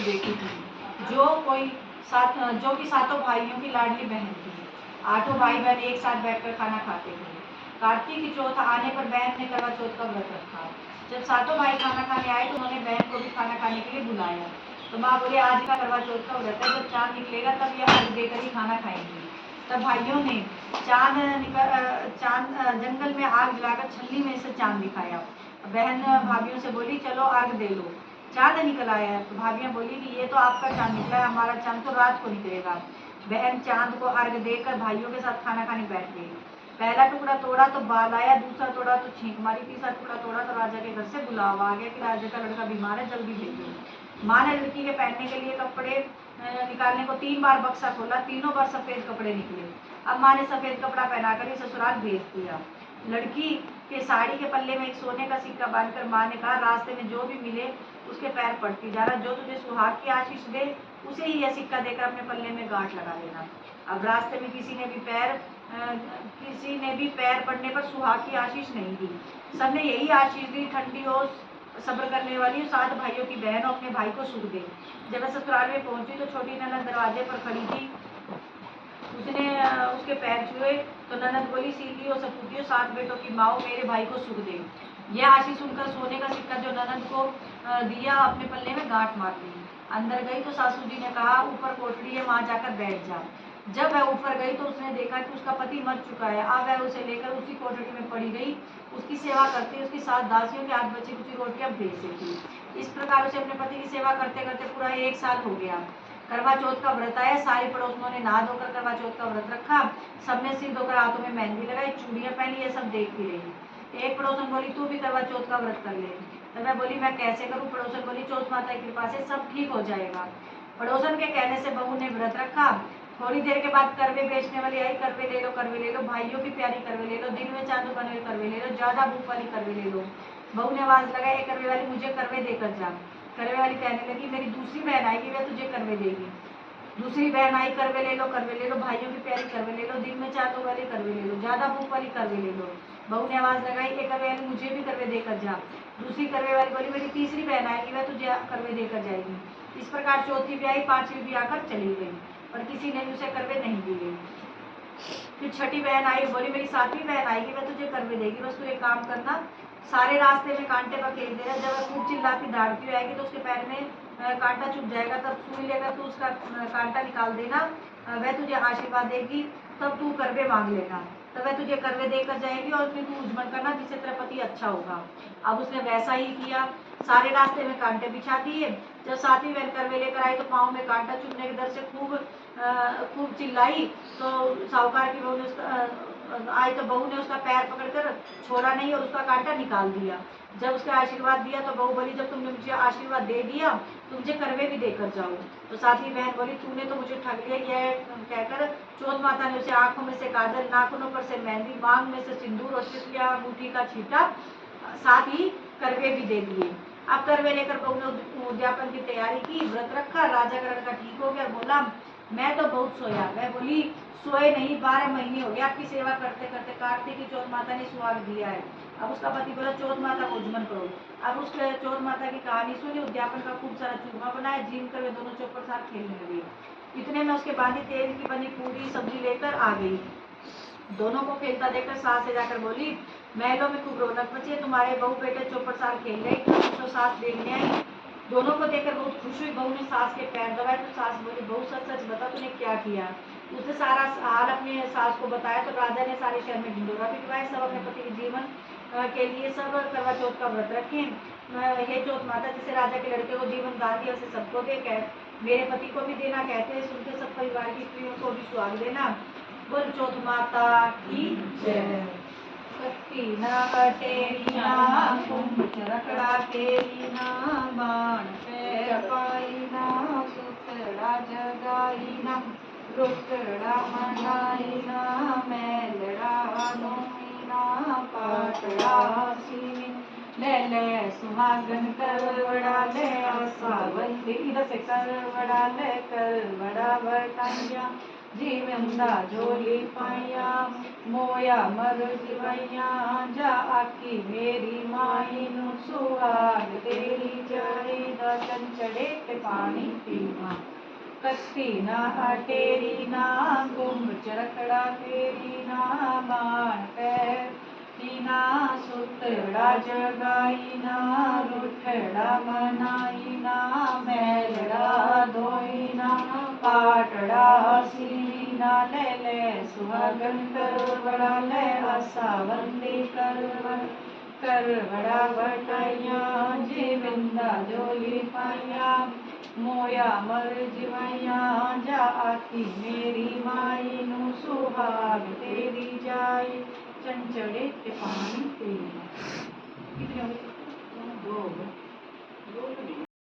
बेटी थी, जो कि सातों भाइयों की लाडली बहन थी। आठों भाई बहन एक साथ बैठकर खाना खाते थे। कार्तिक की चौथ आने पर बहन ने करवा चौथ का व्रत रखा। जब सातों भाई खाना खाने आए तो उन्होंने बहन को भी खाना खाने के लिए बुलाया। तो माँ बोली, आज का करवा चौथ का व्रत है, जब चांद निकलेगा तब यह अर्घ देकर ही खाना खाएंगे। तब भाइयों ने जंगल में आग जलाकर छलनी में से चांद दिखाया। बहन भाभियों से बोली, चलो अर्घ दे लो, चांद निकल आया है। तो भाभियां बोली कि ये तो आपका चांद निकला है, हमारा चांद तो रात को निकलेगा। बहन चांद को अर्घ देकर भाइयों के साथ खाना खाने बैठ गई। पहला टुकड़ा तोड़ा तो बाल आया, दूसरा तोड़ा तो छींक मारी, तीसरा टुकड़ा तोड़ा तो राजा के घर से बुलावा आ गया कि राजा का लड़का बीमार है, जल्दी भेजो। माँ ने लड़की के पहनने के लिए कपड़े निकालने को 3 बार बक्सा खोला, तीनों बार सफेद कपड़े निकले। अब माँ ने सफेद कपड़ा पहनाकर ही ससुराल भेज दिया। लड़की के साड़ी के पल्ले में एक सोने का सिक्का बांधकर माँ ने कहा, रास्ते में जो भी मिले उसके पैर पड़ती जाना, जो तुझे सुहाग की आशीष दे उसे ही यह सिक्का देकर अपने पल्ले में गांठ लगा लेना। अब रास्ते में किसी ने भी पैर पड़ने पर सुहाग की आशीष नहीं दी। सबने यही आशीष दी, ठंडी और सब्र करने वाली 7 भाइयों की बहन अपने भाई को सुख दे। जब वह ससुराल में पहुंची तो छोटी ननद दरवाजे पर खड़ी थी। उसने उसके पैर छुए तो ननद बोली, सीलियो सपूतियो 7 बेटों की माओ, मेरे भाई को सुख दे। यह आशीष सुनकर सोने का सिक्का जो ननद को दिया अपने पल्ले में गांठ मार दी। अंदर गई तो सासू जी ने कहा, ऊपर कोठरी है, वहां जाकर बैठ जा। जब वह ऊपर गई तो उसने देखा कि उसका पति मर चुका है। अब वह उसे लेकर उसी कोठरी में पड़ी रही, उसकी सेवा करती, उसकी 7 दासियों के हाथ बची कुची रोटियां भेजती थी। इस प्रकार उसे अपने पति की सेवा करते करते पूरा 1 साल हो गया। करवा चौथ का व्रत आया, सारी पड़ोसियों ने नहा धोकर करवा चौथ का व्रत रखा। सबने सिर धोकर हाथों में मेहंदी लगाई, चूड़ियां पहनी, ये सब देखती रही। एक पड़ोसन बोली, तू भी करवा चौथ का व्रत कर ले। तो मैं बोली, मैं कैसे करूं? पड़ोसन बोली, चौथ माता की कृपा से सब ठीक हो जाएगा। पड़ोसन के कहने से बहू ने व्रत रखा। थोड़ी देर के बाद करवे बेचने वाली आई, करवे ले लो, करवे ले लो, भाइयों की प्यारी करवे ले लो, दिन में चांदू बने हुए करवे ले लो, ज्यादा भूख वाली करवे ले लो। बहू ने आवाज लगाई, करवे वाली मुझे करवे देकर जा। करवे वाली कहने लगी, मेरी दूसरी बहन आएगी, वह तुझे करवे देगी। दूसरी बहन आई, करवे ले लो, करवे ले लो, भाइयों की प्यारी करवे ले लो, दिन में चांदू वाली करवे ले लो, ज्यादा भूख वाली करवे ले लो। बहू ने आवाज लगाई, एक करवे वाली मुझे भी करवे देकर जा। दूसरी करवे वाली बोली, मेरी तीसरी बहन आएगी, वह तुझे करवे देकर जाएगी। इस प्रकार चौथी भी आई, पांचवी भी आकर चली गई, पर किसी ने उसे करवे नहीं दिए। फिर छठी बहन आई, बोली, मेरी 7वीं बहन आएगी, वह तुझे करवे देगी, बस तू एक काम करना, सारे रास्ते में कांटे पखेल दे रहा। जब वह खूब चिल्लाती दहाड़ती हुई आएगी तो उसके पैर में कांटा चुभ जाएगा, तब सुई लेकर तू उसका कांटा निकाल देना, वह तुझे आशीर्वाद देगी, तब तू करवे मांग लेना। तब वह तुझे करवे देकर जाएगी और फिर तू उज्जमन करना, जिससे तेरा पति अच्छा होगा। अब उसने वैसा ही किया, सारे रास्ते में कांटे बिछा दिए। जब 7वीं बहन करवे लेकर आई तो पाँव में कांटा चुभने के डर से खूब चिल्लाई। तो साहूकार की बहू ने आई तो बहू ने उसका पैर पकड़कर छोड़ा नहीं और उसका कांटा निकाल दिया। जब उसका आशीर्वाद दिया तो बहू बोली, जब तुमने मुझे आशीर्वाद दे दिया तो मुझे करवे भी देकर जाओ। तो 7वीं बहन बोली, तूने तो मुझे ठग लिया। यह कहकर चौथ माता ने उसे आंखों में से काजल, नाखूनों पर से मेहंदी, मांग में से सिंदूर और तितलियां अंगूठी का छींटा, साथ ही करवे भी दे दिए। अब करवे लेकर बहू ने उद्यापन की तैयारी की, व्रत रखा। राजा का लड़का ठीक हो गया, बोला, मैं तो बहुत सोया। वह बोली, सोए नहीं, 12 महीने हो गए आपकी सेवा करते करते, कार्तिक की चौथ माता ने सुहाग दिया है। अब उसका पति बोला, चौथ माता को उज्जमन करो। अब उसके चौथ माता की कहानी सुनी, उद्यापन का खूब सारा चूरमा बनाया, जीम कर वे दोनों चौपर साथ खेलने लगे। इतने में उसके बांधी तेल की बनी पूरी सब्जी लेकर आ गई। दोनों को खेलता देखकर सास से जाकर बोली, महलों में खूब रौनक मची, तुम्हारे बहू बेटे चौपर साल खेल रहे, तो सास देखने आई। दोनों को देखकर बहुत खुश हुई। बहू ने सास के पैर दबाए तो सास बोली, बहू सच सच बता, तूने क्या किया? उसने सारा हाल अपने सास को बताया तो राजा ने सारे शहर में ढिंडोरा पिटवाया। सब अपने पति के जीवन के लिए सब करवा चौथ का व्रत रखे। ये चौथ माता जिसे राजा के लड़के को जीवन दान दिया उसे सबको दे, मेरे पति को भी देना, कहते हैं सुनते सब परिवार की स्त्रियों को भी सुहाग देना। बोल चौथ माता की जय। कट्टी ना टेरी ना कुंभ रखड़ा तेरी ना, बाण पैर पाई ना, सुतड़ा जगाई ना, रुतड़ा मंगाई ना, मैलड़ा नोई ना, पाटड़ा सीनी, ले सुहागन करवड़ा ले, आसावली इधर से करवड़ा ले, करवड़ा बटाइया, जीवंदा जोली पाइया, मोया मर जिवैया, जा आकी मेरी माई नु सुहाग तेरी जाई, दर्शन चढ़े पानी पीवा। कत्ती ना अटेरी ना कुंभ चरखड़ा फेरी ना बाण पैर ना सुतड़ा जगाई ना रुठड़ा मनाई ना मैलड़ा धोई ना पाटड़ा सीवी ना ले ले सुहागन करवड़ा ले आसावंदी करवड़ा बटाइया जी बिंदा जोली पाइया मोया मर जिवैया जा आती मेरी माई नू सुहाग तेरी जाई चंचड़े ते पानी पीना। कितने हो गए? दो हो गए।